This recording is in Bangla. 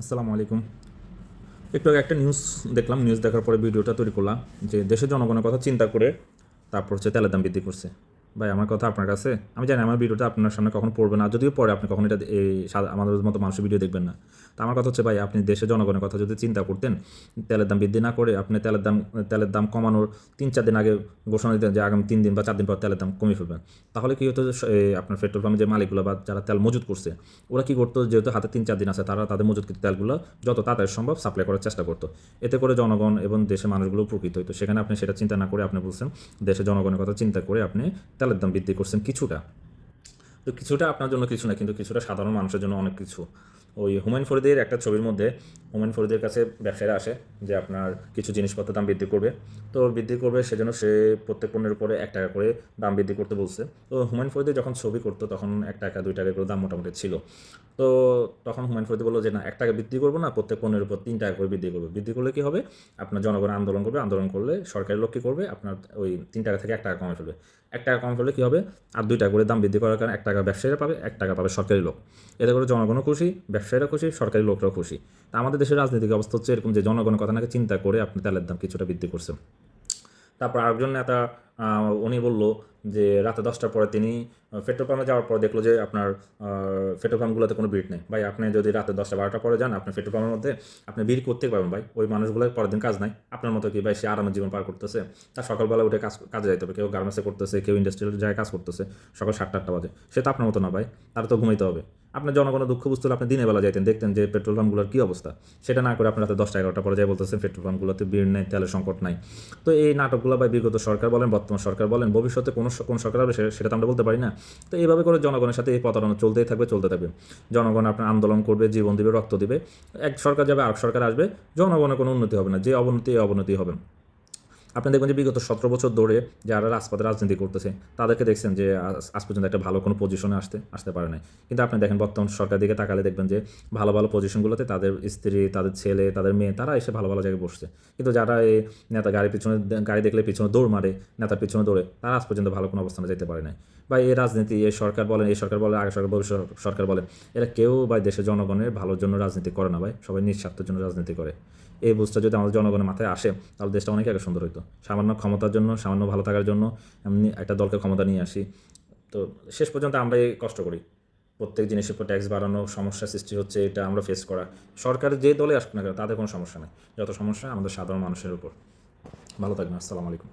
আসসালামু আলাইকুম। একটু আগে একটা নিউজ দেখলাম, নিউজ দেখার পরে ভিডিওটা তৈরি করলাম যে দেশের জনগণের কথা চিন্তা করে তারপর হচ্ছে তেলের দাম বৃদ্ধি করছে। ভাই আমার কথা আপনার কাছে, আমি জানি আমার ভিডিওটা আপনার সামনে কখনো পড়বে না, যদিও পরে আপনি কখনো এটা আমাদের মতো মানুষের ভিডিও দেখবেন না। তো আমার কথা হচ্ছে ভাই, আপনি দেশের জনগণের কথা যদি চিন্তা করতেন, তেলের দাম বৃদ্ধি না করে আপনি তেলের দাম কমানোর 3-4 দিন আগে ঘোষণা দিতেন যে আগামী 3 দিন বা 4 দিন পর তেলের দাম কমিয়ে ফেলবেন। তাহলে কি হতো, আপনার পেট্রোল পাম্পে যে মালিকগুলো বা যারা তেল মজুত করছে, ওরা কি করতো, যেহেতু হাতে 3-4 দিন আছে, তারা তাদের মজুতকৃত তেলগুলো যত তাড়াতাড়ি সম্ভব সাপ্লাই করার চেষ্টা করতো। এতে করে জনগণ এবং দেশের মানুষগুলো উপকৃত হতো। সেখানে আপনি সেটা চিন্তা না করে আপনি বলছেন দেশের জনগণের কথা চিন্তা করে আপনি তেলের দাম বৃদ্ধি করছেন কিছুটা। তো কিছুটা আপনার জন্য কিছু না, কিন্তু কিছুটা সাধারণ মানুষের জন্য অনেক কিছু। ওই হুমায়ুন ফরিদের একটা ছবির মধ্যে হুমায়ুন ফরিদের কাছে ব্যবসায়ীরা আসে যে আপনার কিছু জিনিসপত্রের দাম বৃদ্ধি করবে। তো বৃদ্ধি করবে সেজন্য সে প্রত্যেক পণ্যের উপরে 1 টাকা করে দাম বৃদ্ধি করতে বলছে। তো হুমায়ুন ফরিদের যখন ছবি করতো তখন 1 টাকা 2 টাকা করে দাম মোটামুটি ছিল। তো তখন হুমায়ুন ফরিদি বললো যে না, 1 টাকা বৃদ্ধি করবো না, প্রত্যেক পণ্যের উপর 3 টাকা করে বৃদ্ধি করবে। বৃদ্ধি করলে কি হবে, আপনার জনগণ আন্দোলন করবে, আন্দোলন করলে সরকারি লোক কী করবে, আপনার ওই 3 টাকা থেকে 1 টাকা কমে ফেলবে। 1 টাকা কমে ফেললে কী হবে, আর 2 টাকা করে দাম বৃদ্ধি করার কারণে 1 টাকা ব্যবসায়ীরা পাবে, 1 টাকা পাবে সরকারি লোক। এতে করে জনগণও খুশি, ব্যবসায়ীরা খুশি, সরকারি লোকরাও খুশি। তা আমাদের দেশের রাজনৈতিক অবস্থা হচ্ছে এরকম যে জনগণের কথা নাকি চিন্তা করে আপনি তেলের দাম কিছুটা বৃদ্ধি করছেন। তারপর আরেকজন নেতা উনি বলল যে রাতে 10টার পরে তিনি পেট্রোল পাম্পে যাওয়ার পর দেখলো যে আপনার পেট্রোল পাম্পগুলোতে কোনো ভিড় নেই। ভাই আপনি যদি রাতে 10টা 12টার পরে যান, আপনি পেট্রোল পাম্পের মধ্যে আপনি ভিড় করতে পারবেন ভাই। ওই মানুষগুলোর পরের দিন কাজ নাই, আপনার মতো কি ভাই সে আরামের জীবন পার করতেছে। তার সকালবেলা উঠে কাজে যাইতে হবে, কেউ গার্মেন্টসে করতেছে, কেউ ইন্ডাস্ট্রিয়াল জায়গায় কাজ করতেছে, সকাল 7টা 8টা বাজে। সে তো আপনার মতো না ভাই, তার তো ঘুমাইতে হবে। আপনার জনগণের দুঃখ বুঝতে হলে আপনি দিনের বেলা যাইতেন, দেখতেন যে পেট্রোল পাম্পগুলোর কী অবস্থা। সেটা না করে আপনি রাতে 10টা 11টা পরে যাই বলতেছেন পেট্রোল পাম্পগুলোতে ভিড় নেই, তেলের সংকট নাই। তো এই নাটকগুলো বা বিগত সরকার বলেন, বর্তমান সরকার বলেন, ভবিষ্যতে কোন সরকার হবে সেটা তো আমরা বলতে পারি না। তো এইভাবে করে জনগণের সাথে এই প্রতারণা চলতেই থাকবে। জনগণ আপনার আন্দোলন করবে, জীবন দিবে, রক্ত দিবে। এক সরকার যাবে, আরেক সরকার আসবে, জনগণের কোনো উন্নতি হবে না, যে অবনতি হবে। আপনি দেখবেন যে বিগত 17 বছর ধরে যারা রাজপথে রাজনীতি করতেছে তাদেরকে দেখছেন যে আজ পর্যন্ত একটা ভালো কোনো পজিশনে আসতে পারে নাই। কিন্তু আপনি দেখেন বর্তমান সরকারের দিকে তাকালে দেখবেন যে ভালো ভালো পজিশনগুলোতে তাদের স্ত্রী, তাদের ছেলে, তাদের মেয়ে, তারা এসে ভালো ভালো জায়গায় বসছে। কিন্তু যারা এই নেতা গাড়ি দেখলে পিছনে দৌড় মারে, নেতার পিছনে দৌড়ে, তারা আজ পর্যন্ত ভালো কোনো অবস্থানে যেতে পারে নাই। বা এই রাজনীতি, এই সরকার বলেন, আগে সরকার, ভবিষ্যৎ সরকার বলেন, এরা কেউ ভাই দেশের জনগণের ভালোর জন্য রাজনীতি করে না ভাই, সবাই নিজ স্বার্থের জন্য রাজনীতি করে। এই বুঝটা যদি আমাদের জনগণের মাথায় আসে তাহলে দেশটা অনেক আগে সুন্দর হতো। সামান্য ক্ষমতার জন্য, সামান্য ভালো থাকার জন্য এমনি একটা দলকে ক্ষমতা নিয়ে আসি, তো শেষ পর্যন্ত আমরাই কষ্ট করি। প্রত্যেক জিনিসের উপর ট্যাক্স বাড়ানো, সমস্যা সৃষ্টি হচ্ছে, এটা আমরা ফেস করা। সরকার যে দলে আসুক না কেন তাদের কোনো সমস্যা নেই, যত সমস্যা আমাদের সাধারণ মানুষের উপর। ভালো থাকবেন, আসসালামু আলাইকুম।